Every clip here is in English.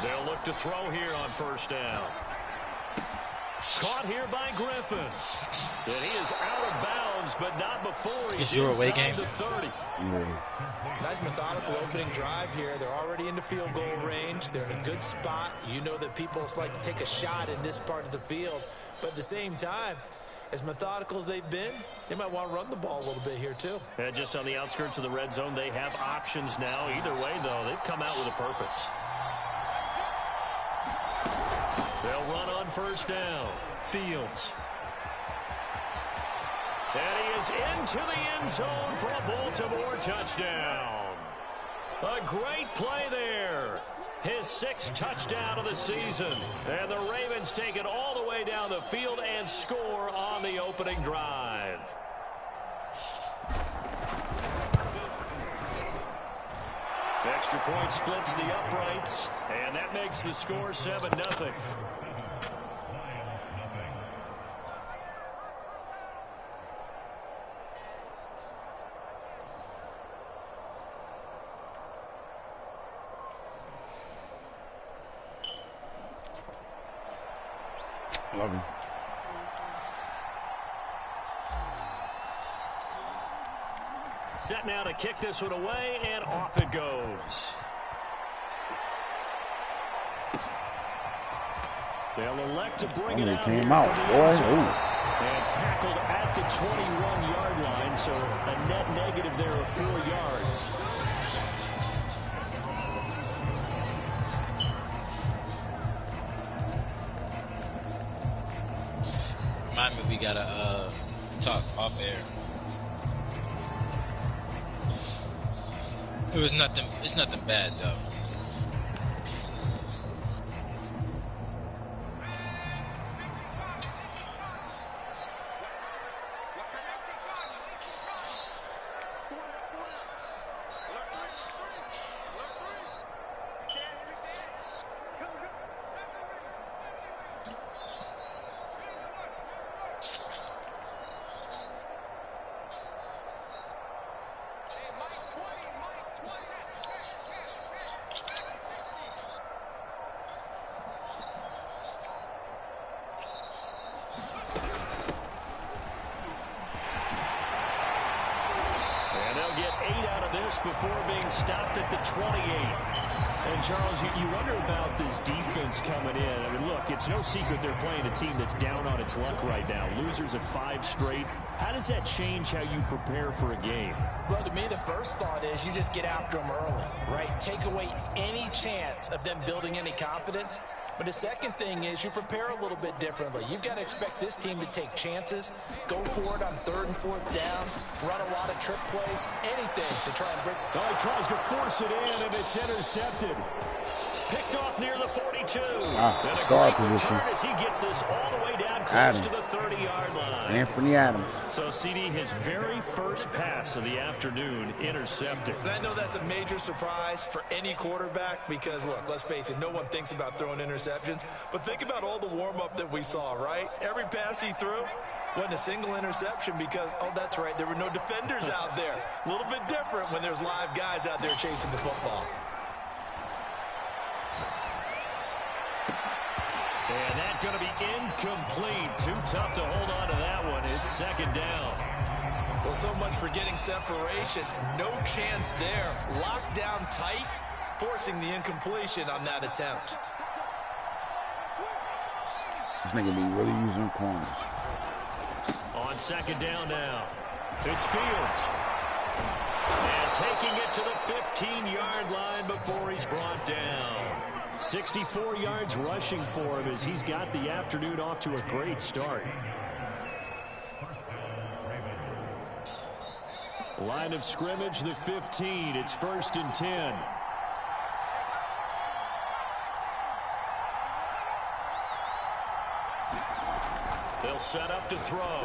They'll look to throw here on first down. Caught here by Griffin. And he is out of bounds, but not before he's your away game. The 30. Nice methodical opening drive here. They're already into field goal range. They're in a good spot. You know that people like to take a shot in this part of the field. But at the same time, as methodical as they've been, they might want to run the ball a little bit here too. And just on the outskirts of the red zone, they have options now. Either way, though, they've come out with a purpose. They'll run on first down. Fields. And he is into the end zone for a Baltimore touchdown. A great play there. His 6th touchdown of the season. And the Ravens take it all the way down the field and score on the opening drive. Extra point splits the uprights, and that makes the score 7-0. Love him. Set now to kick this one away, and off it goes. They'll elect to bring it out. Came out, boy. And tackled at the 21-yard line, so a net negative there of 4 yards. Remind me, we gotta talk off air. It was nothing. It's nothing bad though. Before being stopped at the 28. And, Charles, you wonder about this defense coming in. I mean, look, it's no secret they're playing a team that's down on its luck right now. Losers of 5 straight. How does that change how you prepare for a game? Well, to me, the first thought is you just get after them early, right? Take away any chance of them building any confidence. But the second thing is you prepare a little bit differently. You've got to expect this team to take chances, go for it on 3rd and 4th downs, run a lot of trick plays, anything to try and break. Oh, he tries to force it in, and it's intercepted. Picked off near the 42. And a great return as he gets this all the way down close to the 30-yard line. Anthony Adams. So, CD, his very first pass of the afternoon intercepted. And I know that's a major surprise for any quarterback because, look, let's face it, no one thinks about throwing interceptions. But think about all the warm-up that we saw, right? Every pass he threw wasn't a single interception because, oh, that's right, there were no defenders out there. A little bit different when there's live guys out there chasing the football. And that's going to be incomplete. Too tough to hold on to that one. It's 2nd down. Well, so much for getting separation. No chance there. Locked down tight, forcing the incompletion on that attempt. This nigga be really using corners. On 2nd down now, it's Fields. And taking it to the 15-yard line before he's brought down. 64 yards rushing for him as he's got the afternoon off to a great start. Line of scrimmage, the 15. It's 1st and 10. They'll set up to throw.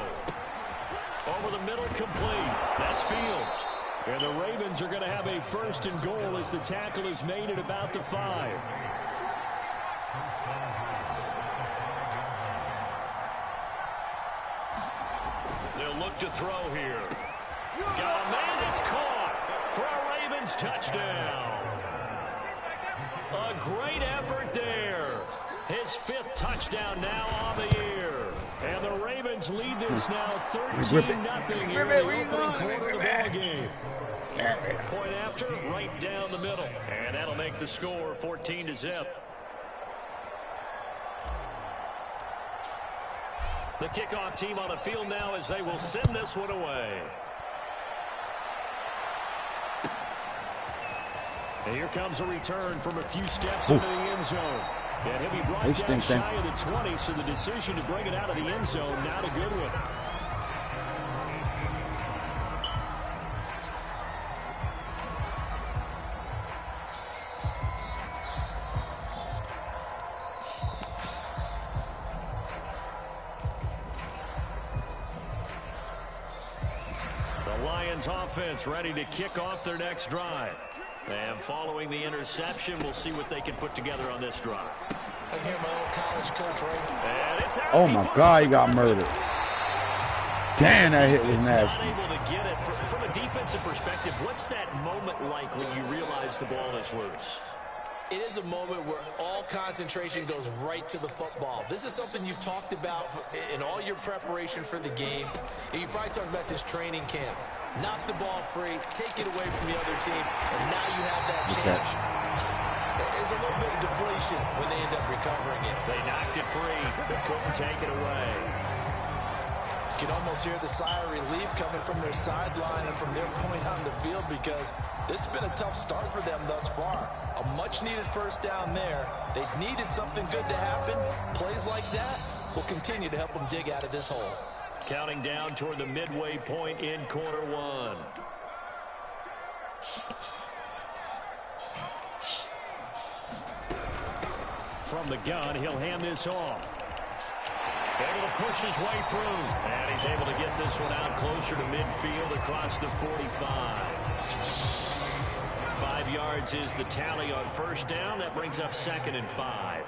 Over the middle, complete. That's Fields. And the Ravens are going to have a 1st and goal as the tackle is made at about the 5. They'll look to throw here. Got a man that's caught for a Ravens touchdown. A great effort there. His 5th touchdown now on the year. And the Ravens lead this now 13-0 here in the opening quarter of the ballgame. Point after, right down the middle. And that'll make the score 14-0. The kickoff team on the field now as they will send this one away. And here comes a return from a few steps into the end zone. And he'll be brought down shy of the 20, so the decision to bring it out of the end zone, not a good one. The Lions offense ready to kick off their next drive. And following the interception, we'll see what they can put together on this drive. I hear my old college coach right. Oh my God, he got murdered. Damn, that hit was nasty. Not able to get it. From a defensive perspective, what's that moment like when you realize the ball is loose? It is a moment where all concentration goes right to the football. This is something you've talked about in all your preparation for the game. You probably talked about since training camp. Knock the ball free, take it away from the other team, and now you have that chance. There's a little bit of deflation when they end up recovering it. They knocked it free, but couldn't take it away. You can almost hear the sigh of relief coming from their sideline and from their point on the field because this has been a tough start for them thus far. A much-needed first down there. They've needed something good to happen. Plays like that will continue to help them dig out of this hole. Counting down toward the midway point in quarter one. From the gun, he'll hand this off. Able to push his way through. And he's able to get this one out closer to midfield across the 45. 5 yards is the tally on first down. That brings up 2nd and 5.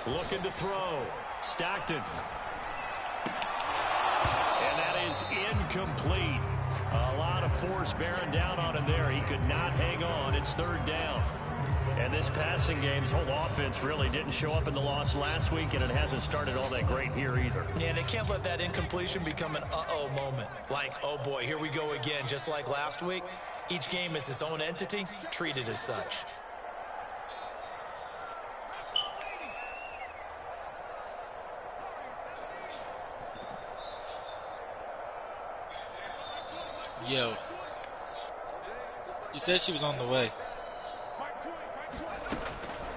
Looking to throw. Stockton. And that is incomplete. A lot of force bearing down on him there. He could not hang on. It's 3rd down. And this passing game's whole offense really didn't show up in the loss last week, and it hasn't started all that great here either. Yeah, they can't let that incompletion become an uh-oh moment. Like, oh boy, here we go again. Just like last week, each game is its own entity, treated as such. Yo, you said she was on the way.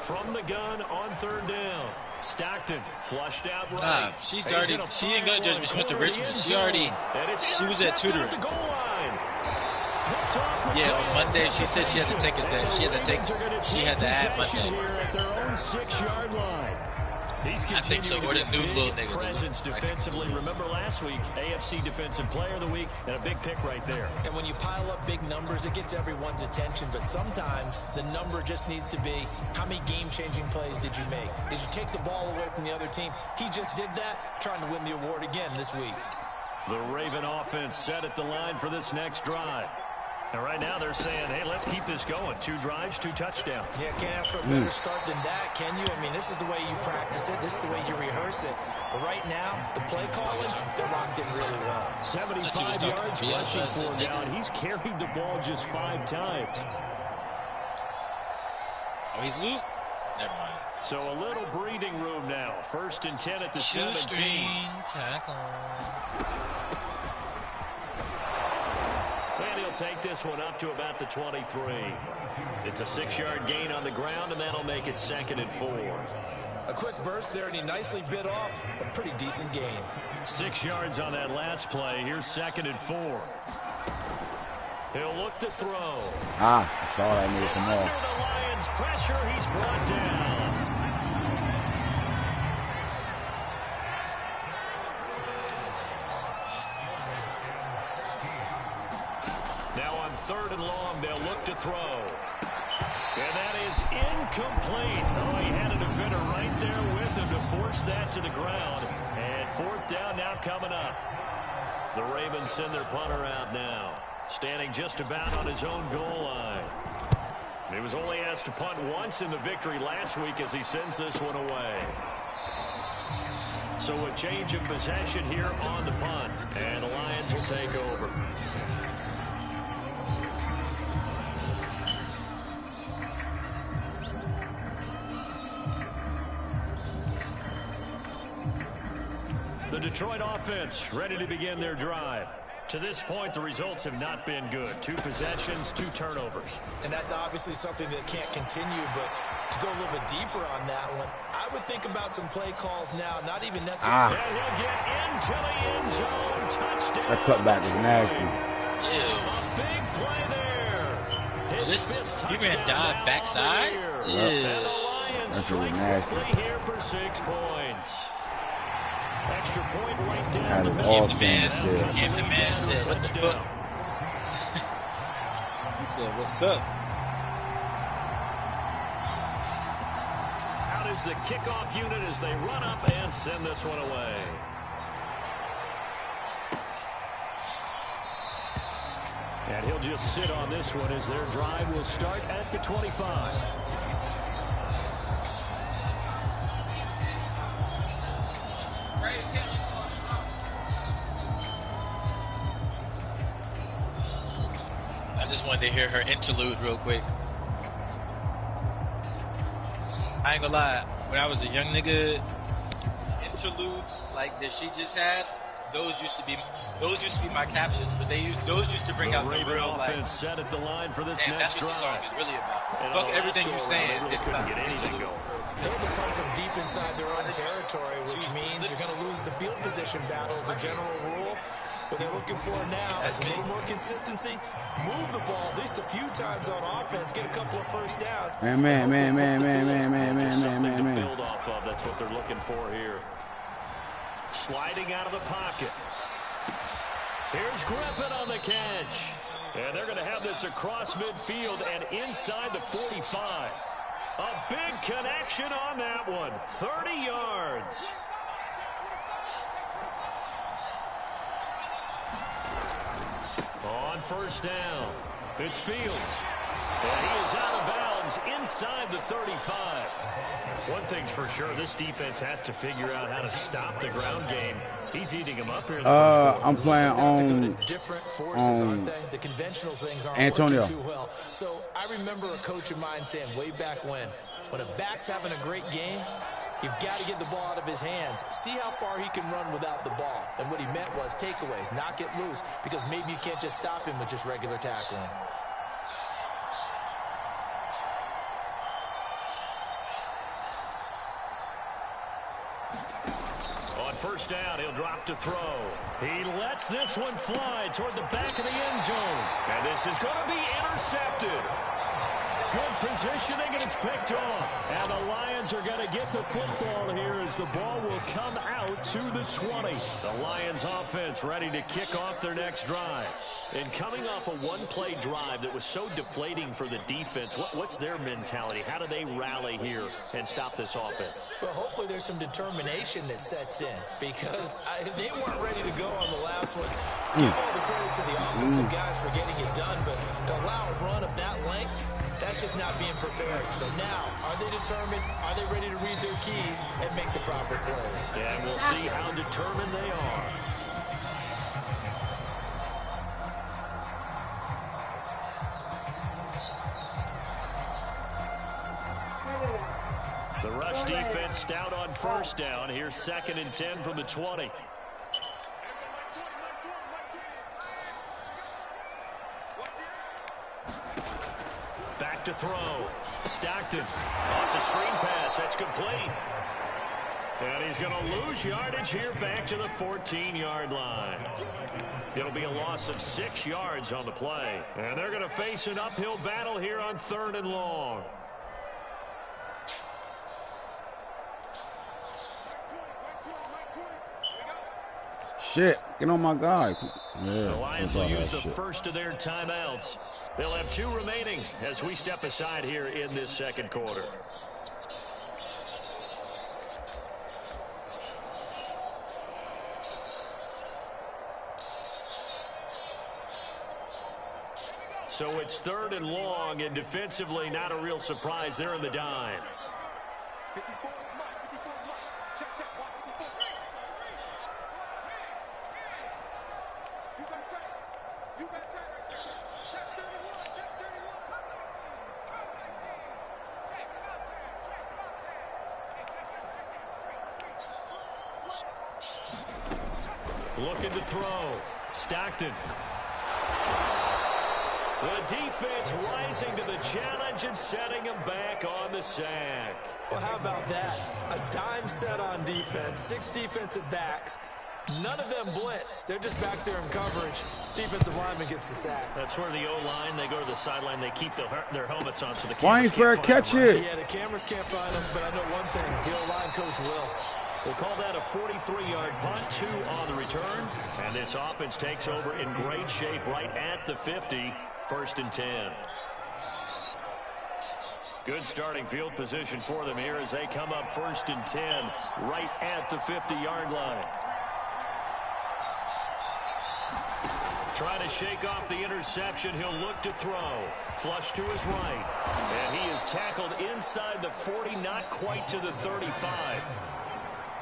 From the gun on 3rd down. Stockton flushed out right. Nah, she's already, she ain't gonna judge me. She went to Richmond. She was at tutoring. Yeah, on Monday she said she had to take a day. She had to add Monday. I think so, or the new little nigga. Presence defensively. Remember last week, AFC Defensive Player of the Week, and a big pick right there. And when you pile up big numbers, it gets everyone's attention. But sometimes the number just needs to be, how many game-changing plays did you make? Did you take the ball away from the other team? He just did that, trying to win the award again this week. The Raven offense set at the line for this next drive. And right now they're saying, hey, let's keep this going. 2 drives, 2 touchdowns. Yeah, can't ask for a better start than that, can you? I mean, this is the way you practice it. This is the way you rehearse it. But right now, the play calling, they're locked in really well. 75 yards rushing for him now, and he's carried the ball just 5 times. Oh, he's loose? Never mind. So a little breathing room now. 1st and 10 at the 17. Tackle. And he'll take this one up to about the 23. It's a 6-yard gain on the ground, and that'll make it 2nd and 4. A quick burst there, and he nicely bit off a pretty decent gain. 6 yards on that last play. Here's 2nd and 4. He'll look to throw. I saw that move come off. Under the Lions' pressure, he's brought down. Now on 3rd and long. They'll look to throw. And that is incomplete. Oh, he had a defender right there with him to force that to the ground. And 4th down now coming up. The Ravens send their punter out now, standing just about on his own goal line. He was only asked to punt once in the victory last week as he sends this one away. So a change of possession here on the punt, and the Lions will take over. The Detroit offense ready to begin their drive. To this point, the results have not been good. 2 possessions, 2 turnovers. And that's obviously something that can't continue, but to go a little bit deeper on that one, I would think about some play calls now, not even necessarily. And he'll get into the end zone. Touchdown. That cutback is nasty. A big play there. His 5th touchdown. He ran dive backside. And the Lions That's really strike nasty. quickly here for 6 points. Extra point right down the all middle. Cam the man said, what the fuck? He said, what's up? Out is the kickoff unit as they run up and send this one away. And he'll just sit on this one as their drive will start at the 25. I just wanted to hear her interlude real quick. I ain't gonna lie, when I was a young nigga, interludes like that she just had, those used to be my captions, but those used to bring out the real like. Set at the line for this Damn, next that's what the song drive. is really about. Fuck everything you're saying. It's about get anything going. They had to come from deep inside their own territory, which means you're going to lose the field position battle as a general rule. What they're looking for now is a little more consistency. Move the ball at least a few times on offense. Get a couple of first downs. Man. Build off of. That's what they're looking for here. Sliding out of the pocket. Here's Griffin on the catch. And they're going to have this across midfield and inside the 45. A big connection on that one. 30 yards. On 1st down, it's Fields. And he is out of bounds inside the 35. One thing's for sure, this defense has to figure out how to stop the ground game. He's eating them up here in the first quarter. I'm playing on different forces, aren't they? The conventional things aren't Antonio. working too well. So I remember a coach of mine saying way back when a back's having a great game, you've got to get the ball out of his hands. See how far he can run without the ball. And what he meant was takeaways, not get loose, because maybe you can't just stop him with just regular tackling. On 1st down, he'll drop to throw. He lets this one fly toward the back of the end zone. And this is going to be intercepted. Good positioning, and it's picked off. And the Lions are going to get the football here as the ball will come out to the 20. The Lions offense ready to kick off their next drive. And coming off a one-play drive that was so deflating for the defense, what's their mentality? How do they rally here and stop this offense? Well, hopefully there's some determination that sets in, because they weren't ready to go on the last one. Give all the credit to the offensive guys for getting it done, but to allow a run of that length, that's just not being prepared. So now, are they determined? Are they ready to read their keys and make the proper plays? Yeah, and we'll see how determined they are. The rush defense stout on 1st down. Here's 2nd and 10 from the 20. Back to throw. Stockton. Off the screen pass. That's complete. And he's going to lose yardage here back to the 14-yard line. It'll be a loss of 6 yards on the play. And they're going to face an uphill battle here on 3rd and long. shit. Get on my guy. The Lions will use the first of their timeouts. They'll have 2 remaining as we step aside here in this second quarter. So it's 3rd and long, and defensively, not a real surprise. They're in the dime. Looking to throw. Stockton. The defense rising to the challenge and setting him back on the sack. Well, how about that? A dime set on defense, 6 defensive backs. None of them blitz. They're just back there in coverage. Defensive lineman gets the sack. That's where the O-line, they go to the sideline, they keep their helmets on so the cameras can't catch it. Yeah, the cameras can't find them, but I know one thing. The O-line coach will. We'll call that a 43-yard punt, 2 on the return. And this offense takes over in great shape right at the 50, 1st and 10. Good starting field position for them here as they come up 1st and 10 right at the 50-yard line. Trying to shake off the interception. He'll look to throw. Flush to his right. And he is tackled inside the 40, not quite to the 35.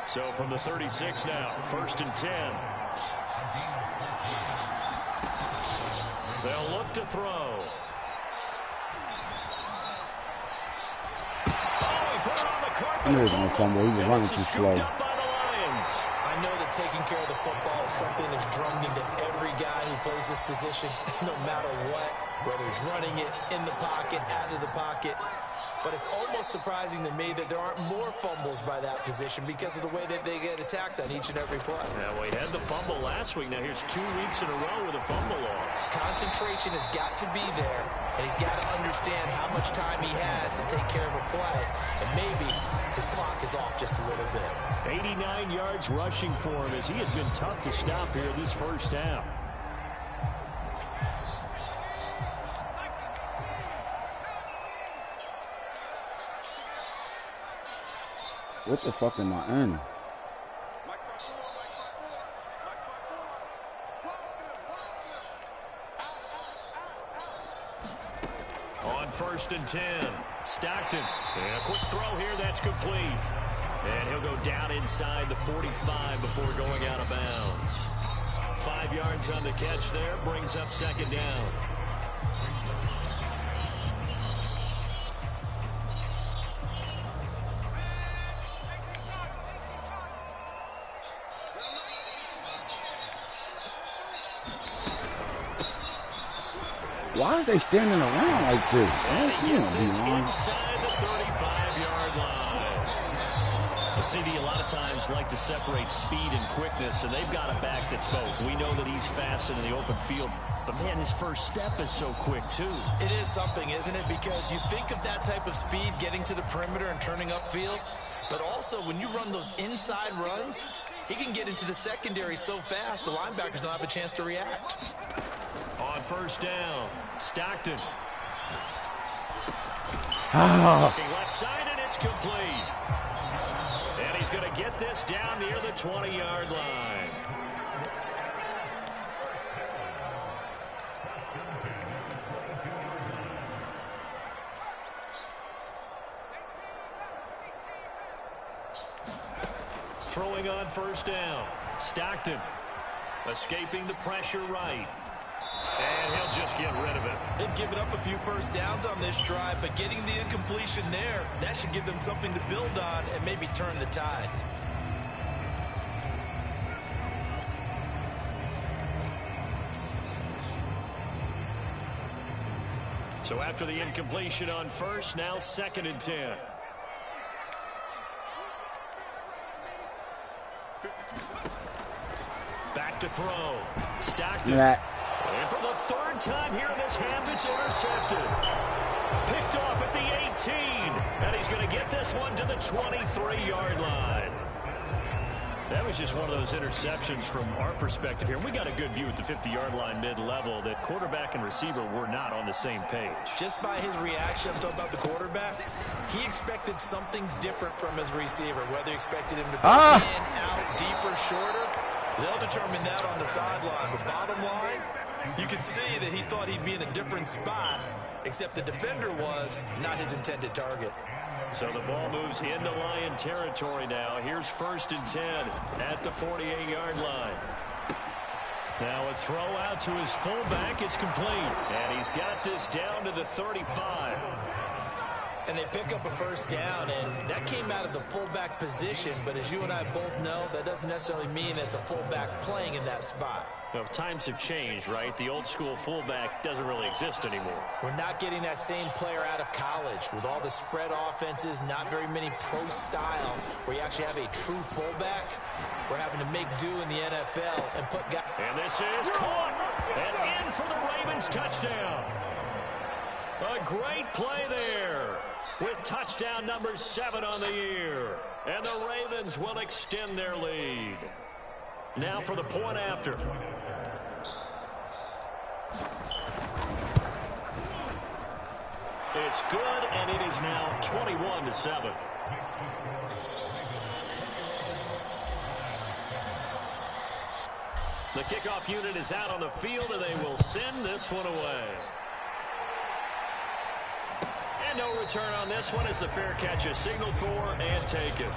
So from the 36 now, 1st and 10. They'll look to throw. Oh, he put it on the carpet. He was gonna fumble. He was running too slow. I know that taking care of the football is something that's drummed into every guy who plays this position, no matter what, whether he's running it, in the pocket, out of the pocket. But it's almost surprising to me that there aren't more fumbles by that position because of the way that they get attacked on each and every play. Yeah, well, he had the fumble last week. Now here's 2 weeks in a row with a fumble loss. Concentration has got to be there, and he's got to understand how much time he has to take care of a play. And maybe his clock is off just a little bit. 89 yards rushing for him as he has been tough to stop here this first half. What the fuck am I in? On 1st and 10, Stockton. And a quick throw here, that's complete. And he'll go down inside the 45 before going out of bounds. 5 yards on the catch there, brings up 2nd down. Why are they standing around like this? And he gets this inside the 35-yard line. CD a lot of times like to separate speed and quickness, and they've got a back that's both. We know that he's fast in the open field, but man, his first step is so quick too. It is something, isn't it? Because you think of that type of speed getting to the perimeter and turning upfield, but also when you run those inside runs, he can get into the secondary so fast the linebackers don't have a chance to react. On 1st down, Stockton. Ah. Left side, and it's complete. And he's going to get this down near the 20-yard line. Throwing on 1st down, Stockton. Escaping the pressure right. And he'll just get rid of it. They've given up a few first downs on this drive, but getting the incompletion there, that should give them something to build on and maybe turn the tide. So after the incompletion on 1st, now 2nd and 10. Back to throw. Stockton. Yeah. And for the 3rd time here in this half, it's intercepted. Picked off at the 18. And he's going to get this one to the 23-yard line. That was just one of those interceptions from our perspective here. We got a good view at the 50-yard line mid-level that quarterback and receiver were not on the same page. Just by his reaction, I'm talking about the quarterback, he expected something different from his receiver, whether he expected him to be in, out, deeper, shorter. They'll determine that on the sideline. But bottom line, you can see that he thought he'd be in a different spot, except the defender was not his intended target. So the ball moves into Lion territory now. Here's 1st and 10 at the 48-yard line. Now a throw out to his fullback is complete. And he's got this down to the 35. And they pick up a 1st down, and that came out of the fullback position. But as you and I both know, that doesn't necessarily mean it's a fullback playing in that spot. Well, times have changed, right? The old school fullback doesn't really exist anymore. We're not getting that same player out of college with all the spread offenses, not very many pro style where you actually have a true fullback. We're having to make do in the NFL and put guys. And this is caught and in for the Ravens touchdown. A great play there with touchdown number 7 on the year. And the Ravens will extend their lead. Now for the point after. It's good, and it is now 21-7. The kickoff unit is out on the field, and they will send this one away. And no return on this one as the fair catch is signaled for and taken.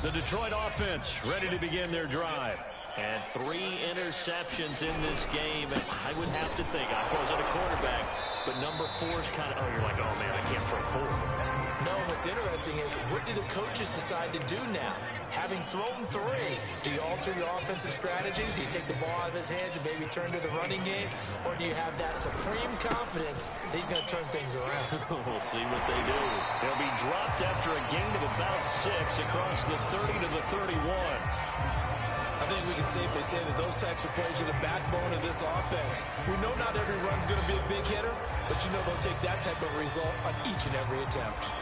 The Detroit offense ready to begin their drive. And 3 interceptions in this game. And I would have to think, I wasn't a quarterback, but number 4 is kind of, you're like, oh, man, I can't throw 4. No, what's interesting is what do the coaches decide to do now? Having thrown 3, do you alter your offensive strategy? Do you take the ball out of his hands and maybe turn to the running game? Or do you have that supreme confidence that he's going to turn things around? We'll see what they do. They'll be dropped after a gain of about 6 across the 30 to the 31. I think we can safely say that those types of plays are the backbone of this offense. We know not every run's going to be a big hitter, but you know they'll take that type of result on each and every attempt.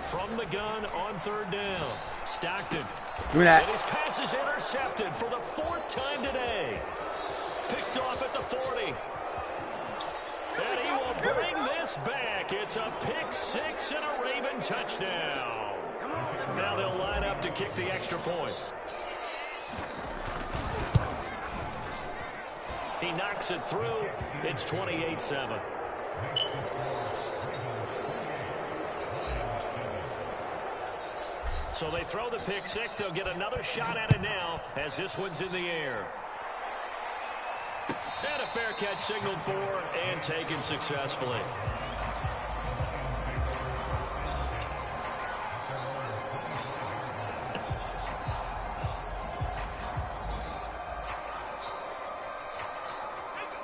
From the gun on 3rd down, Stockton. Give that. And his pass is intercepted for the 4th time today. Picked off at the 40. And he will bring this back. It's a pick 6 and a Raven touchdown. Now they'll line up to kick the extra point. He knocks it through. It's 28-7. So they throw the pick 6. They'll get another shot at it now as this one's in the air. And a fair catch signaled for and taken successfully.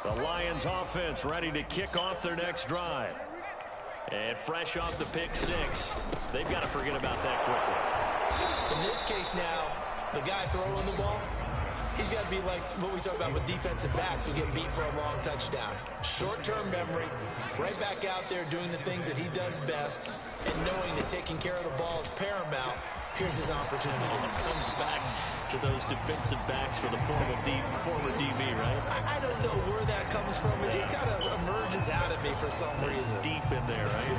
The Lions offense ready to kick off their next drive. And fresh off the pick 6. They've got to forget about that quickly. In this case now, the guy throwing the ball, he's got to be like what we talk about with defensive backs who get beat for a long touchdown. Short-term memory, right back out there doing the things that he does best, and knowing that taking care of the ball is paramount. Here's his opportunity. Comes back to those defensive backs for the former DB, right? I don't know where that comes from. It just kind of emerges out of me for some reason. Deep in there, right?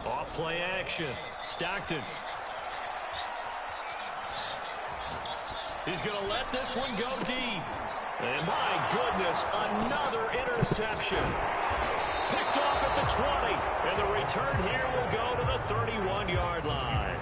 Off play action. Stockton. He's going to let this one go deep. And my goodness, another interception. Picked off at the 20. And the return here will go to the 31-yard line.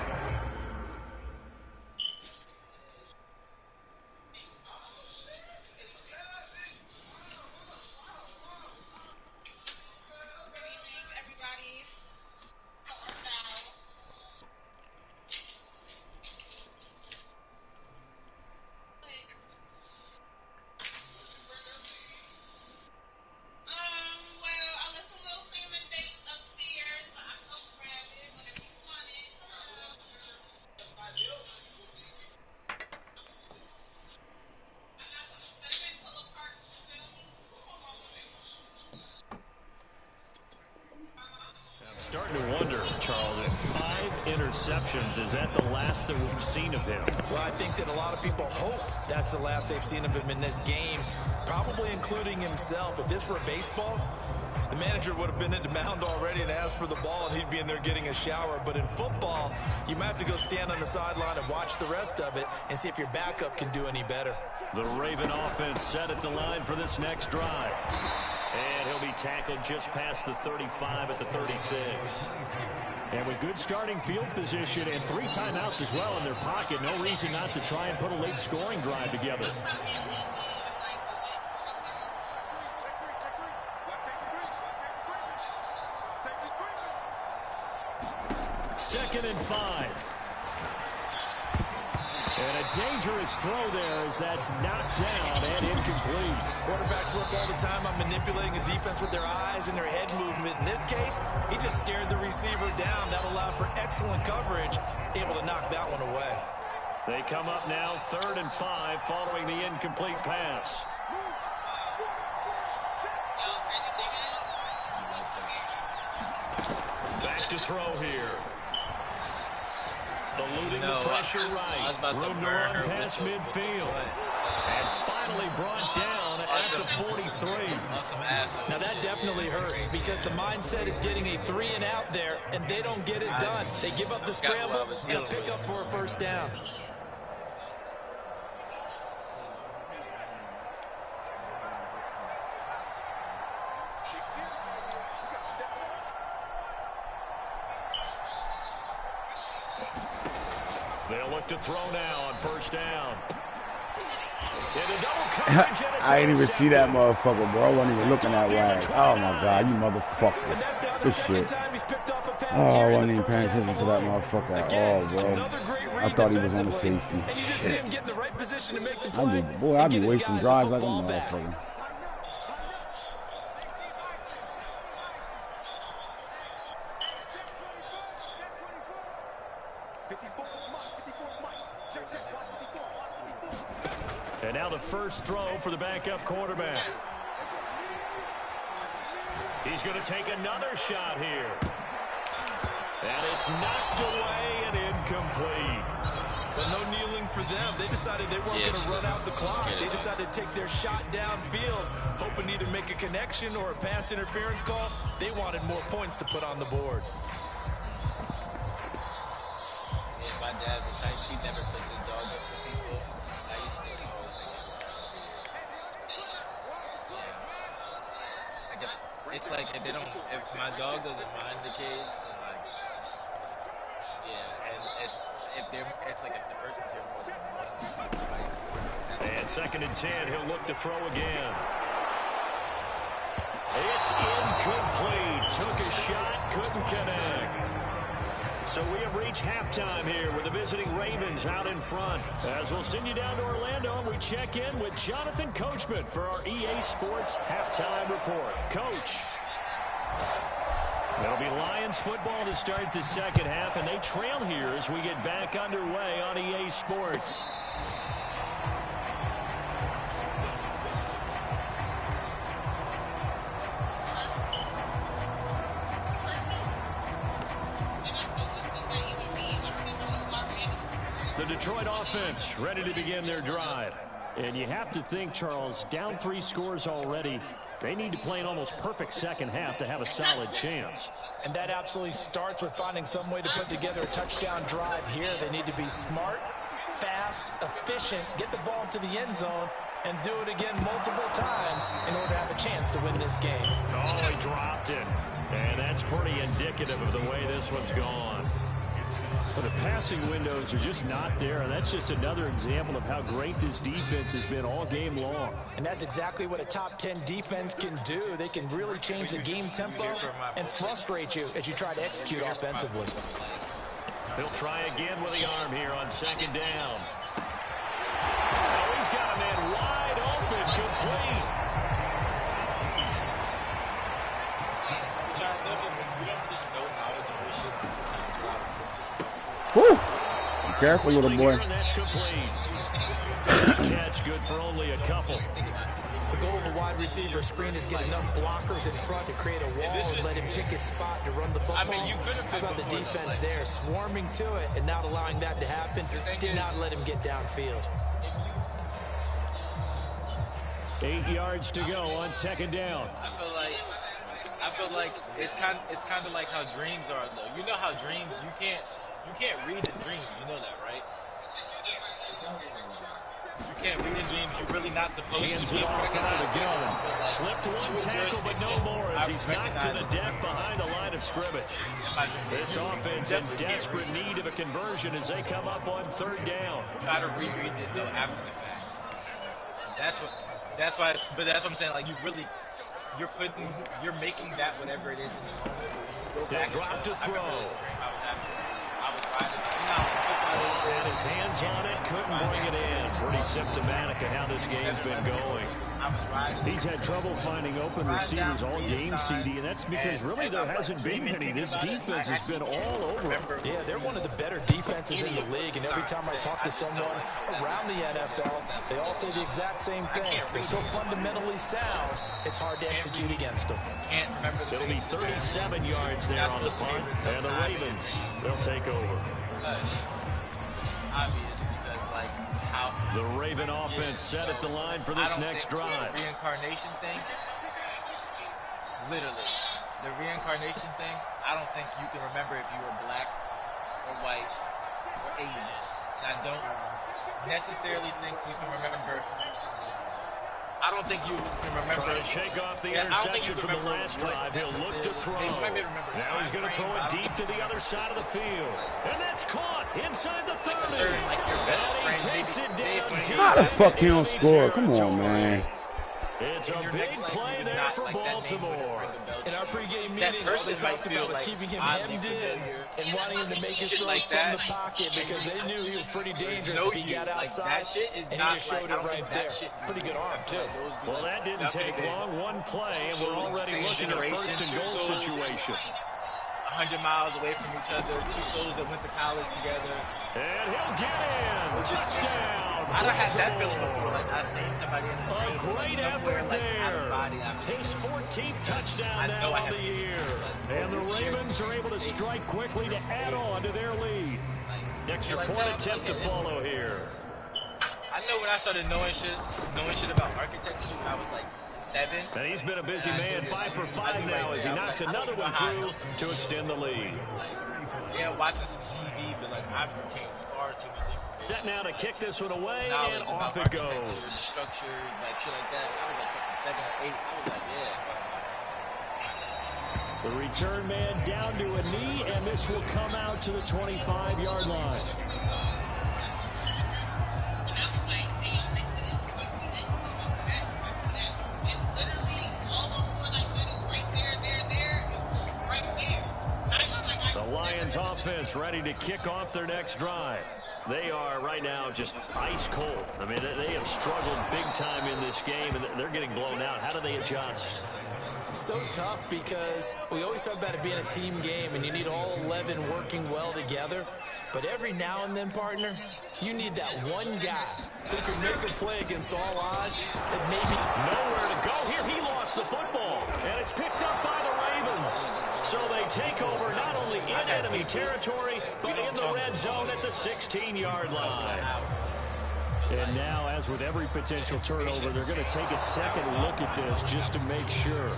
starting to wonder, Charles, if 5 interceptions, is that the last that we've seen of him? Well, I think that a lot of people hope that's the last they've seen of him in this game, probably including himself. If this were baseball, the manager would have been at the mound already and asked for the ball, and he'd be in there getting a shower. But in football, you might have to go stand on the sideline and watch the rest of it and see if your backup can do any better. The Raven offense set at the line for this next drive. And he'll be tackled just past the 35 at the 36. And with good starting field position and 3 timeouts as well in their pocket, no reason not to try and put a late scoring drive together. Second and 5. And a dangerous throw there as that's knocked down and incomplete. Quarterbacks work all the time on manipulating a defense with their eyes and their head movement. In this case, he just stared the receiver down. That allowed for excellent coverage, able to knock that one away. They come up now 3rd and 5 following the incomplete pass. Back to throw here. Eluding the pressure right. Room to run past midfield. And finally brought down at the 43. Now that definitely hurts because the mindset is getting a 3 and out there, and they don't get it done. They give up the scramble and a pickup for a first down. They'll look to throw now on first down. I didn't even see that motherfucker, bro. I wasn't even looking that way. Oh my god, you motherfucker. This shit. Oh, I wasn't even paying attention to that motherfucker at all, bro. I thought he was on the safety. Shit. I be wasting drives like a motherfucker. And now the first throw for the backup quarterback. He's going to take another shot here. And it's knocked away and incomplete. But no kneeling for them. They decided they weren't going to run out the clock. They decided to take their shot downfield, hoping to either make a connection or a pass interference call. They wanted more points to put on the board. My dad was like, she never puts his dog up for people. I used to always it's like if they don't, if my dog doesn't mind the cage, then like, yeah, and it's like if the person's here more than once, twice. And 2nd and 10, he'll look to throw again. It's incomplete. Took a shot, couldn't connect. So we have reached halftime here with the visiting Ravens out in front. As we'll send you down to Orlando, we check in with Jonathan Coachman for our EA Sports Halftime Report. Coach. It'll be Lions football to start the second half, and they trail here as we get back underway on EA Sports. The Detroit offense ready to begin their drive. And you have to think, Charles, down 3 scores already. They need to play an almost perfect second half to have a solid chance. And that absolutely starts with finding some way to put together a touchdown drive here. They need to be smart, fast, efficient, get the ball to the end zone, and do it again multiple times in order to have a chance to win this game. Oh, he dropped it. And that's pretty indicative of the way this one's gone. But the passing windows are just not there, and that's just another example of how great this defense has been all game long. And that's exactly what a top 10 defense can do. They can really change the game tempo and frustrate you as you try to execute offensively. He'll try again with the arm here on 2nd down. Oh, he's got a man wide open, complete. Woo! Be careful, little boy. That's complete. Catch good for only a couple. The goal of a wide receiver screen is get enough blockers in front to create a wall and let him pick his spot to run the football. I mean, you could have. How about the defense there, swarming to it and not allowing that to happen? Did not let him get downfield. 8 yards to go on second down. I feel like it's kind of like how dreams are, though. You know how dreams, you can't read the dreams. You know that, right? You can't read the dreams. You're really not supposed to be off out of the gun. Slipped one tackle, but no more as he's knocked to the deck behind the line of scrimmage. This offense in desperate need of a conversion as they come up on third down. Try to reread it though after the fact. That's why. But that's what I'm saying. Like you're making that whatever it is in the moment. They dropped to throw. I was riding. And his hands on it, couldn't bring it in. Pretty symptomatic of how this game's been going. He's had trouble finding open receivers all game, CD, and that's because really there hasn't been any. This defense has been all over him. Yeah, they're one of the better defenses in the league, and every time I talk to someone around the NFL, they all say the exact same thing. They're so fundamentally sound, it's hard to execute against them. It'll be 37 yards there on the punt, and the Ravens, they'll take over. Obvious because like how the Raven offense set at the line for this next drive. The reincarnation thing, literally, the reincarnation thing. I don't think you can remember if you were black or white or Asian. And I don't necessarily think you can remember. I don't think you can remember. Trying to shake off the interception from the last drive. He'll look to throw. Now he's going to throw it deep to the other side of the field. And that's caught inside the 30. Like your best and he friend, takes it down deep. How the fuck he don't score? Come on, man. It's a big play there for Baltimore. In our pregame meeting, all they talked about was keeping him hemmed in and wanting him to make his throws from the pocket because they knew he was pretty dangerous if he got outside, and he just showed it right there. Pretty good arm, too. Well, that didn't take long. One play, and we're already looking at a first-and-goal situation. 100 miles away from each other, two souls that went to college together. And he'll get in. Touchdown. I don't have that feeling before. Like I've seen somebody in the a great effort like, there. Body, his 14th touchdown now on the year. And the Ravens are able to strike quickly to add on to their lead. Extra point attempt to follow here. I know when I started knowing shit about architecture when I was like 7. And he's been a busy man, 5 for 5 now as he knocks another one through to extend the lead. Yeah, watching some TV, but like I've retained far too much. Set now to kick this one away, and off it goes. Structures, like shit like that. I was like fucking 7 or 8. I was like, yeah. The return man down to a knee, and this will come out to the 25-yard line. The Lions offense ready to kick off their next drive. They are right now just ice cold. I mean, they have struggled big time in this game, and they're getting blown out. How do they adjust? So tough because we always talk about it being a team game, and you need all 11 working well together. But every now and then, partner, you need that one guy who can make a play against all odds and maybe nowhere to go. Here he lost the football, and it's picked up by the Ravens. So they take over not only in enemy territory, but in the red zone at the 16-yard line. And now, as with every potential turnover, they're going to take a second look at this just to make sure.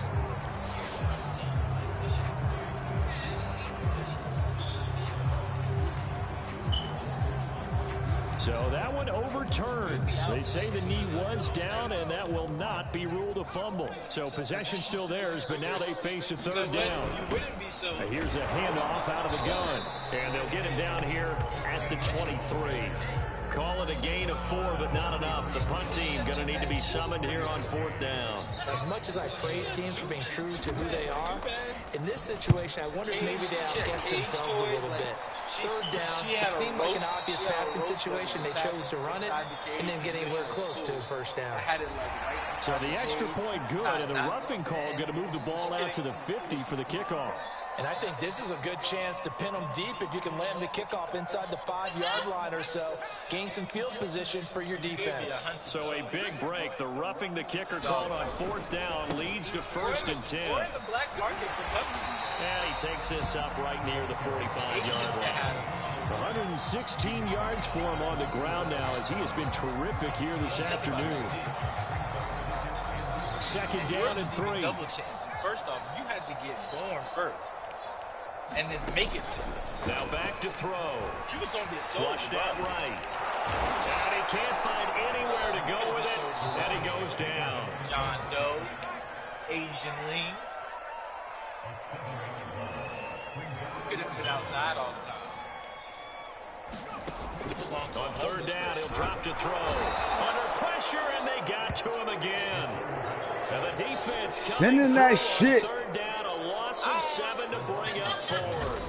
So that one overturned. They say the knee was down, and that will not be ruled a fumble. So possession still theirs, but now they face a third down. Here's a handoff out of the gun, and they'll get him down here at the 23. Call it a gain of 4, but not enough. The punt team going to need to be summoned here on 4th down. As much as I praise teams for being true to who they are, in this situation, I wonder if maybe they outguessed themselves a little bit. Third down, it seemed like an obvious passing situation. They chose to run it and didn't get anywhere close to a first down. So the extra point good, and the roughing call going to move the ball out to the 50 for the kickoff. And I think this is a good chance to pin them deep if you can land the kickoff inside the 5-yard line or so. Gain some field position for your defense. So a big break. The roughing the kicker called on 4th down leads to 1st and 10. And he takes this up right near the 45-yard line. 116 yards for him on the ground now as he has been terrific here this afternoon. 2nd down and 3. Double chance. First off, you had to get born first and then make it to us. Now back to throw. She was going to be a flushed out right. And he can't find anywhere to go with it. And he goes down. John Doe, Asian lean. Could have been outside all the time. On 3rd down, he'll drop to throw. Under pressure, and they got to him again. And the defense sending that shit. 3rd down, a loss of 7 to bring up 4th.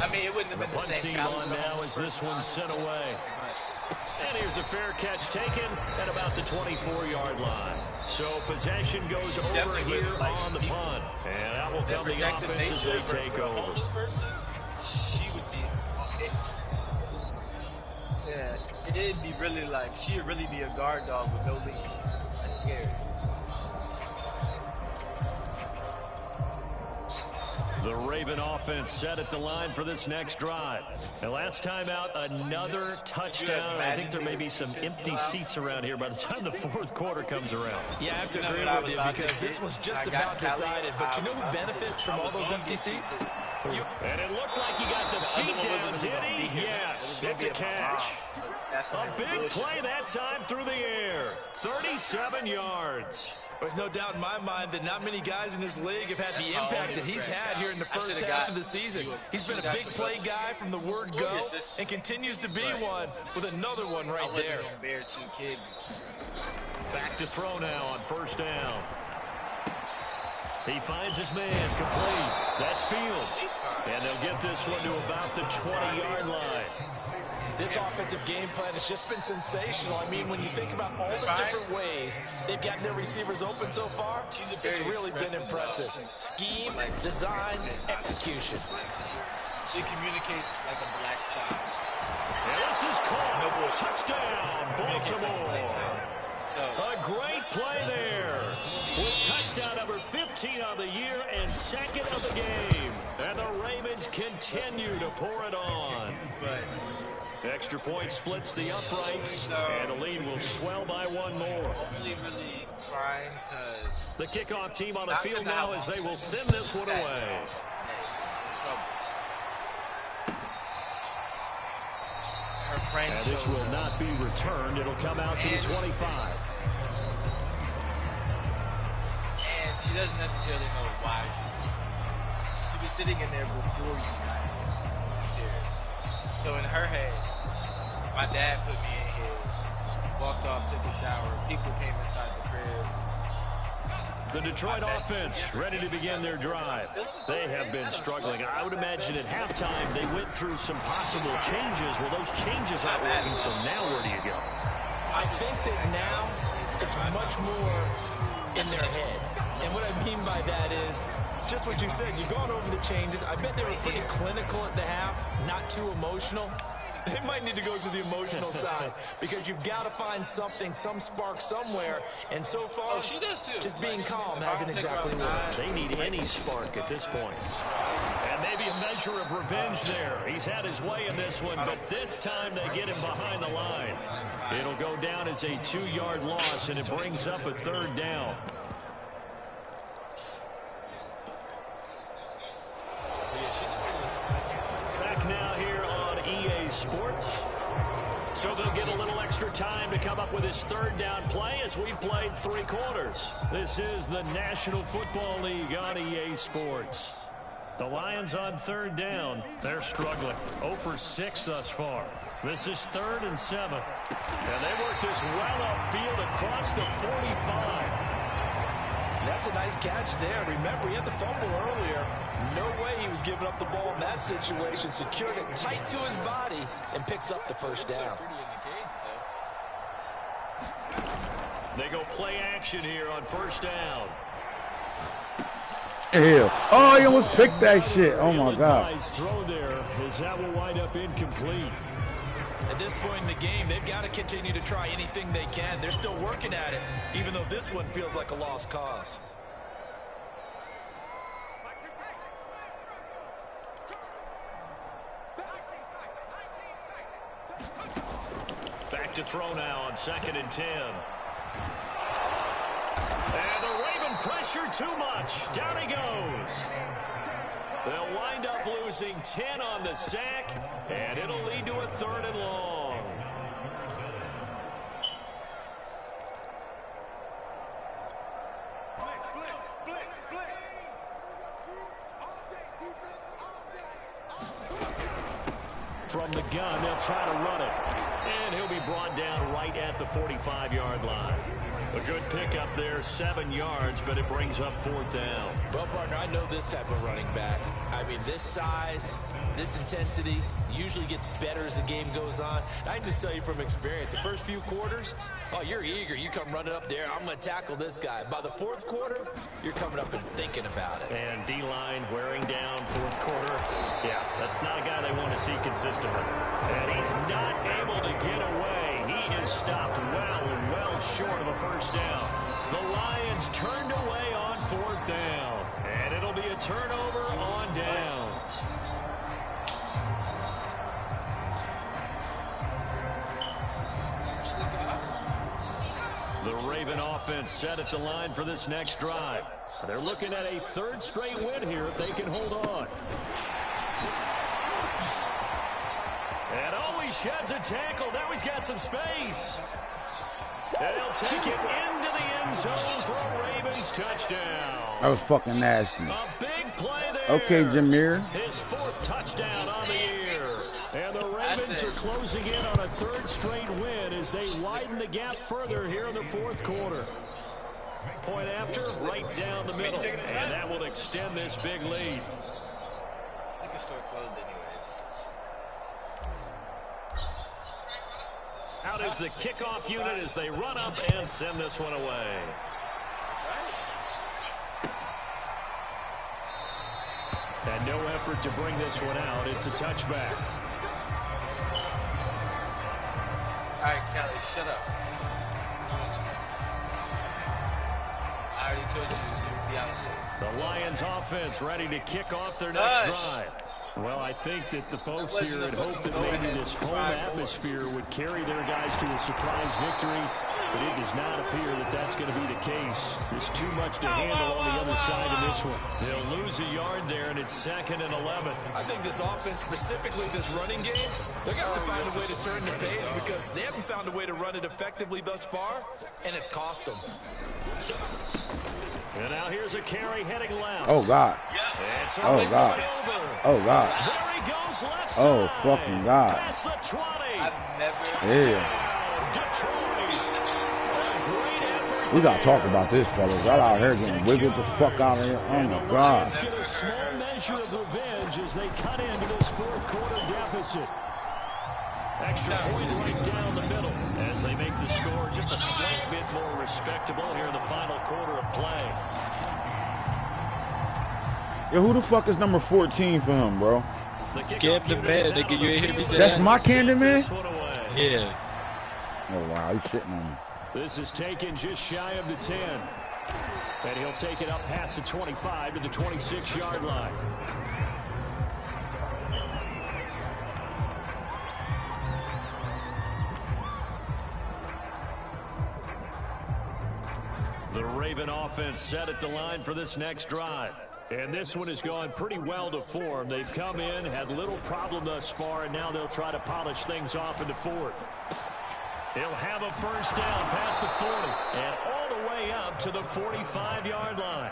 I mean, it wouldn't have been the same team on now as this one's sent away. And here's a fair catch taken at about the 24-yard line. So possession goes over here on the punt. And that will come the offense as they take over. She would be... Yeah, it'd be really like, she'd really be a guard dog with no leash. That's scary. The Raven offense set at the line for this next drive. And last time out, another touchdown. I think there may be some empty seats around here by the time the 4th quarter comes around. Yeah, I have to agree with you because this was just about decided. But you know who benefits from all those empty seats? And it looked like he got the feet down, did he? Yes, it's a catch. A big play that time through the air. 37 yards. There's no doubt in my mind that not many guys in this league have had the impact that he's had here in the first half of the season. He's been a big play guy from the word go and continues to be one with another one right there. Back to throw now on 1st down. He finds his man complete. That's Fields. And they'll get this one to about the 20-yard line. This offensive game plan has just been sensational. I mean, when you think about all the different ways they've gotten their receivers open so far, it's really been impressive. Scheme, design, execution. She communicates like a black child. And this is called touchdown, Baltimore. A great play there. With touchdown number 15 of the year and 2nd of the game. And the Ravens continue to pour it on. Extra point splits the uprights, and the lead will swell by 1 more. Really trying because the kickoff team on the field now as they will send this one away. And this will not be returned. It'll come out to the 25. And she doesn't necessarily know why she'll be sitting in there before you got upstairs. So in her head, my dad put me in here, walked off, took a shower, people came inside the crib. The Detroit offense ready to begin their drive. They have been struggling. I would imagine at halftime they went through some possible changes. Well, those changes aren't working, so now where do you go? I think that now it's much more in their head. And what I mean by that is just what you said. You've gone over the changes. I bet they were pretty clinical at the half, not too emotional. They might need to go to the emotional side because you've got to find something, some spark somewhere. And so far, she does too. Just being calm hasn't exactly worked. They need any spark at this point. And maybe a measure of revenge there. He's had his way in this one, but this time they get him behind the line. It'll go down as a 2-yard loss, and it brings up a 3rd down. Back now here on EA Sports. So they'll get a little extra time to come up with his 3rd down play as we played 3 quarters. This is the National Football League on EA Sports. The Lions on 3rd down. They're struggling. 0 for 6 thus far. This is 3rd and 7. And they work this well upfield across the 45. That's a nice catch there. Remember, he had the fumble earlier. No way he was giving up the ball in that situation. Secured it tight to his body and picks up the 1st down. They go play action here on 1st down. Hell. Oh, he almost picked that shit. Oh my God. Throw there as that will wind up incomplete. At this point in the game, they've got to continue to try anything they can. They're still working at it, even though this one feels like a lost cause. Back to throw now on 2nd and 10. And the Raven pressure too much. Down he goes. They'll wind up losing 10 on the sack, and it'll lead to a 3rd and long. From the gun, they'll try to run it. And he'll be brought down right at the 45-yard line. A good pickup there, 7 yards, but it brings up 4th down. Well, partner, I know this type of running back. I mean, this size, this intensity usually gets better as the game goes on. I can just tell you from experience, the first few quarters, oh, you're eager. You come running up there, I'm going to tackle this guy. By the 4th quarter, you're coming up and thinking about it. And D-line wearing down 4th quarter. Yeah, that's not a guy they want to see consistently. And he's not able to get away. He is stopped well short of a 1st down. The Lions turned away on 4th down. And it'll be a turnover on downs. The Raven offense set at the line for this next drive. They're looking at a 3rd straight win here if they can hold on. And always sheds a tackle. Now he's got some space. And he'll take it into the end zone for a Ravens touchdown. That was fucking nasty. A big play there. Okay, Jameer. His 4th touchdown on the year. And the Ravens are closing in on a 3rd straight win as they widen the gap further here in the 4th quarter. Point after, right down the middle. And that will extend this big lead. Out is the kickoff unit as they run up and send this one away. And no effort to bring this one out. It's a touchback. All right, Kelly, shut up. I already told you you'd be out soon. The Lions offense ready to kick off their next drive. Well, I think that the folks here had hoped that maybe this home atmosphere would carry their guys to a surprise victory, but it does not appear that that's going to be the case. There's too much to handle on the other side of this one. They'll lose a yard there, and it's 2nd and 11. I think this offense, specifically this running game, they're going to have to find a way to turn the page because they haven't found a way to run it effectively thus far, and it's cost them. And now here's a carry heading left. Oh, God. Oh, God. Oh, God. There he goes left side. Oh, fucking God. Past the 20. Yeah. Detroit. Great effort. We got to talk about this, fellas. Y'all out here getting wiggled the fuck out of here. Oh, my God. Get a small measure of revenge as they cut into this 4th quarter deficit. Extra point right down the middle as they make the score just a slight bit more respectable here in the final quarter of play. Yo, who the fuck is number 14 for him, bro? Give the man, nigga. You ain't hear me say That's that? my Camden man? Yeah. Oh, wow. He's shitting on me. This is taken just shy of the 10. And he'll take it up past the 25 to the 26-yard line. The Raven offense set at the line for this next drive. And this one has gone pretty well to form. They've come in, had little problem thus far, and now they'll try to polish things off into 4th. He'll have a 1st down past the 40 and all the way up to the 45-yard line.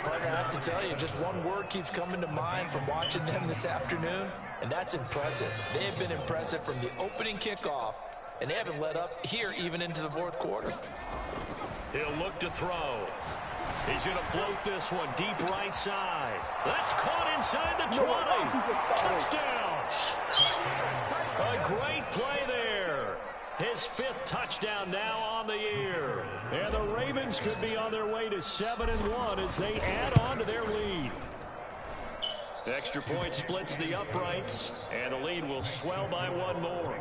Partner, I have to tell you, just one word keeps coming to mind from watching them this afternoon, and that's impressive. They have been impressive from the opening kickoff, and they haven't let up here even into the 4th quarter. He'll look to throw. He's going to float this one deep right side. That's caught inside the 20. Touchdown. A great play there. His 5th touchdown now on the year. And the Ravens could be on their way to 7-1 as they add on to their lead. Extra point splits the uprights, and the lead will swell by 1 more.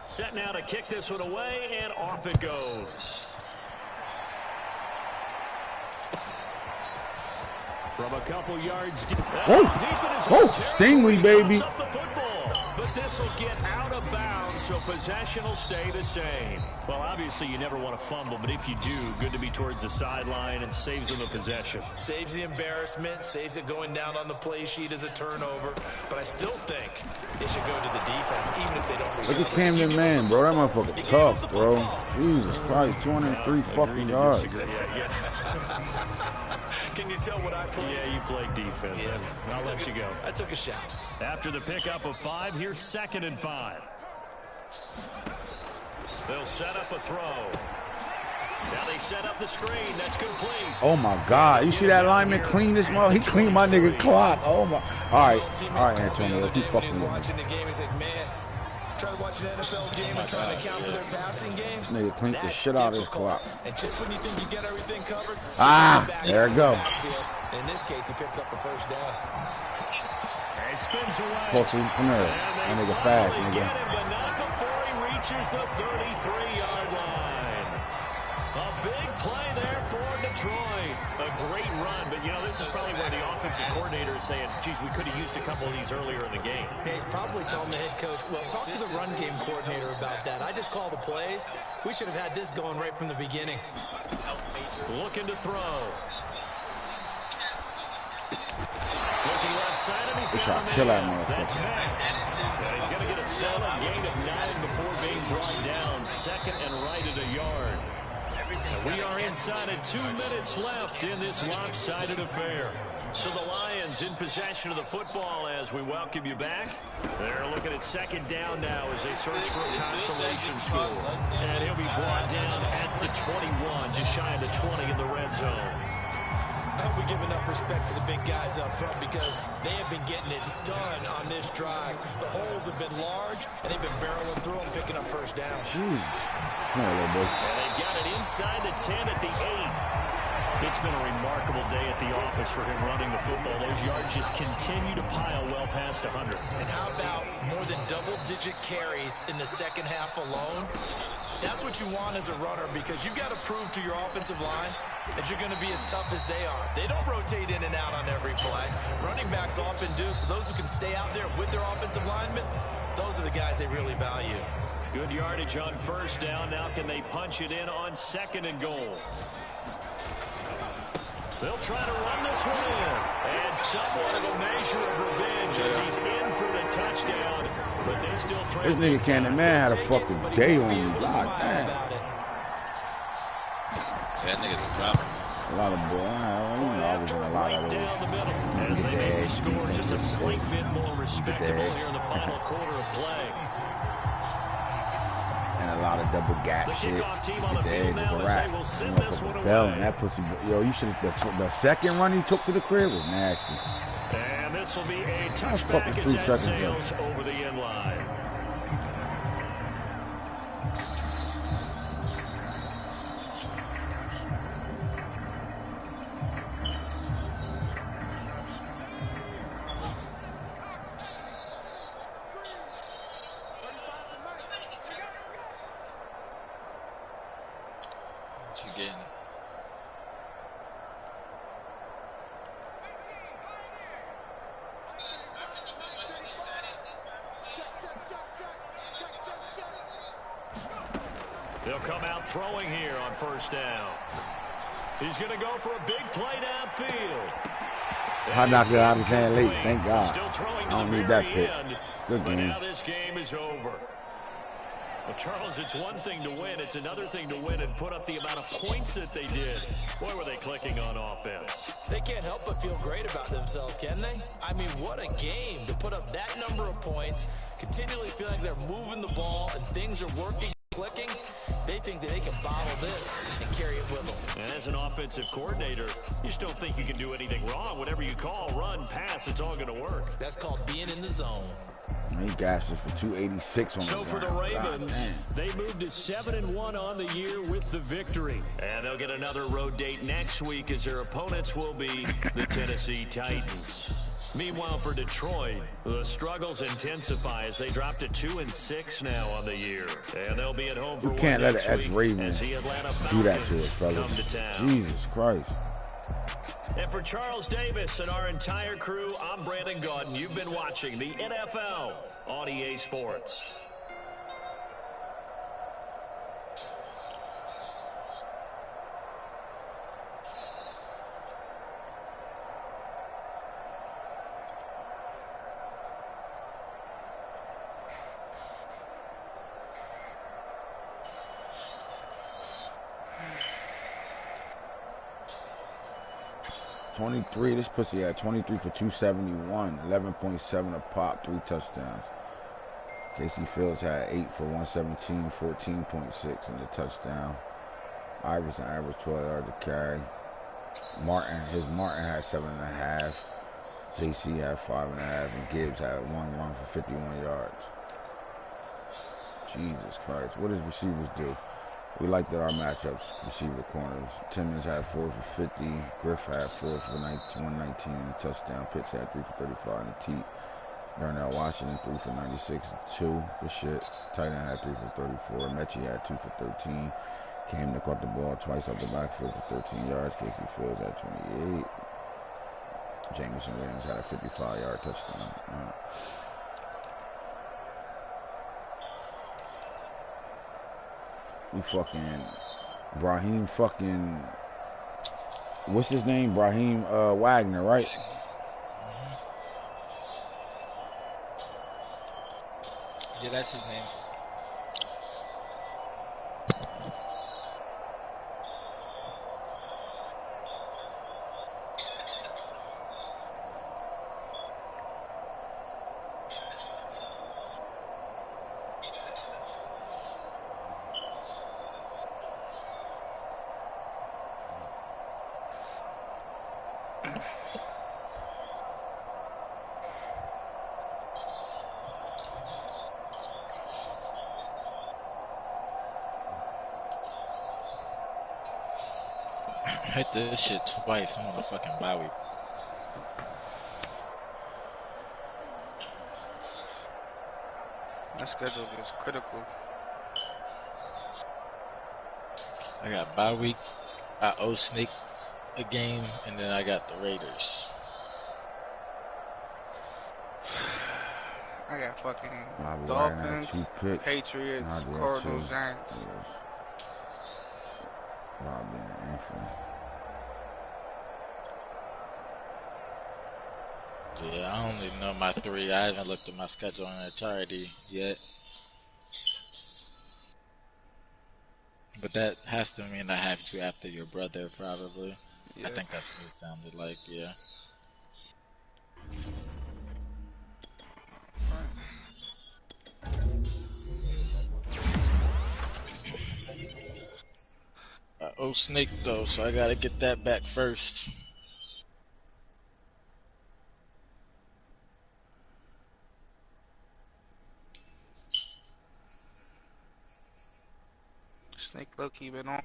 Set now to kick this one away, and off it goes. From a couple yards deep, in his own Stingley, baby. But this will get out of bounds, so possession will stay the same. Well, obviously, you never want to fumble, but if you do, good to be towards the sideline and saves them a possession. Saves the embarrassment, saves it going down on the play sheet as a turnover. But I still think it should go to the defense, even if they don't recover. Look at Camden Man, bro. That motherfucker tough, bro. Jesus Christ, 203 fucking yards. Can you tell what I play? Yeah, you play defense. Yeah. I'll let you go. I took a shot. After the pickup of 5, here's 2nd and 5. They'll set up a throw. Now they set up the screen. That's complete. Oh, my God. You see that lineman clean this mother? He cleaned my nigga clock. Oh, my. All right, Antonio. Keep fucking with me. Watching the game, he's like, man, try to watch an NFL game and trying to account for their passing game. This nigga cleaned the shit out of his clock. And just when you think you get everything covered, there it go. In this case, he picks up the first down. He spins away. Pussy, come here. That nigga fast, nigga. Get him, but not before he reaches the 33-yard line. A big play there for Detroit. A great run, but, you know, this is probably where the offensive coordinator is saying, geez, we could have used a couple of these earlier in the game. Yeah, he's probably telling the head coach, well, talk to the run game coordinator about that. I just call the plays. We should have had this going right from the beginning. Looking to throw. Looking left side, and he's got a man. That's Matt. And he's going to get a solid gain of 9 before being brought down. 2nd and right at a yard. We are inside of 2 minutes left in this lopsided affair. So the Lions in possession of the football as we welcome you back. They're looking at 2nd down now as they search for a consolation score. And he'll be brought down at the 21, just shy of the 20 in the red zone. I hope we give enough respect to the big guys up front because they have been getting it done on this drive. The holes have been large, and they've been barreling through them, picking up first downs. Come on, little boy. And they've got it inside the 10 at the 8. It's been a remarkable day at the office for him running the football. Those yards just continue to pile well past 100. And how about more than double-digit carries in the second half alone? That's what you want as a runner because you've got to prove to your offensive line that you're going to be as tough as they are. They don't rotate in and out on every play. Running backs often do, so those who can stay out there with their offensive linemen, those are the guys they really value. Good yardage on first down. Now can they punch it in on 2nd and goal? They'll try to run this one in. And somewhat of a measure of revenge as he's in for the touchdown. But they still try. This nigga Cannon Man had a fucking day on me. God damn. That nigga's a dropper. A lot of boys. I was in a lot of those. Down the middle as they make the score just a slight bit more respectable here in the final quarter of play. And a lot of double gap the shit. Kickoff team on the field now as they will send this one away. And that pussy, yo, you should have. The second run he took to the crib was nasty. And this will be a touchback as that sails over the end line. They'll come out throwing here on first down. He's going to go for a big play downfield. I knocked it out of his hand late. Thank God. Still throwing I don't need that pick. Good game. Now this game is over. Well, Charles, it's one thing to win. It's another thing to win and put up the amount of points that they did. Boy, were they clicking on offense. They can't help but feel great about themselves, can they? I mean, what a game to put up that number of points, continually feel like they're moving the ball and things are working. clicking, they think that they can bottle this and carry it with them. And as an offensive coordinator, you just don't think you can do anything wrong. Whatever you call, run, pass, it's all going to work. That's called being in the zone. He gassed us for 286 on the ground. So for the Ravens, they moved to 7-1 on the year with the victory. And they'll get another road date next week as their opponents will be the Tennessee Titans. Meanwhile, for Detroit, the struggles intensify as they drop to 2-6 now on the year. And they'll be at home for you can't one let next an week Raven as the Atlanta do that to Falcons us, fellas. come to town. Jesus Christ. And for Charles Davis and our entire crew, I'm Brandon Gaudin. You've been watching the NFL on EA Sports. This pussy had 23 for 271, 11.7 a pop, 3 touchdowns. Casey Fields had 8 for 117, 14.6 in the touchdown. Iverson averaged 12 yards a carry. Martin had 7.5. JC had 5.5, and Gibbs had 1 run for 51 yards. Jesus Christ, what does receivers do? We liked that our matchups, receiver corners. Timmons had 4 for 50. Griff had 4 for 119 in the touchdown. Pitts had 3 for 35 in the teat. Darnell Washington 3 for 96 and 2. Good shit. Tight end had 3 for 34. Mechie had 2 for 13. Cam caught the ball twice up the backfield for 13 yards. Casey Fields had 28. Jameson Williams had a 55-yard touchdown. We fucking Brahim fucking what's his name? Brahim Wagner, right? Yeah, that's his name. Hit this shit twice. I'm on a fucking bye week. My schedule is critical. I got bye week. I owe Snake a game, and then I got the Raiders. I got fucking Dolphins, Patriots, Cardinals, Giants. Yeah, I only know my 3. I haven't looked at my schedule in entirety yet. But that has to mean I have you after your brother, probably. Yeah. I think that's what it sounded like, yeah. I owe Snake, though, so I gotta get that back first. Snake low-key been on.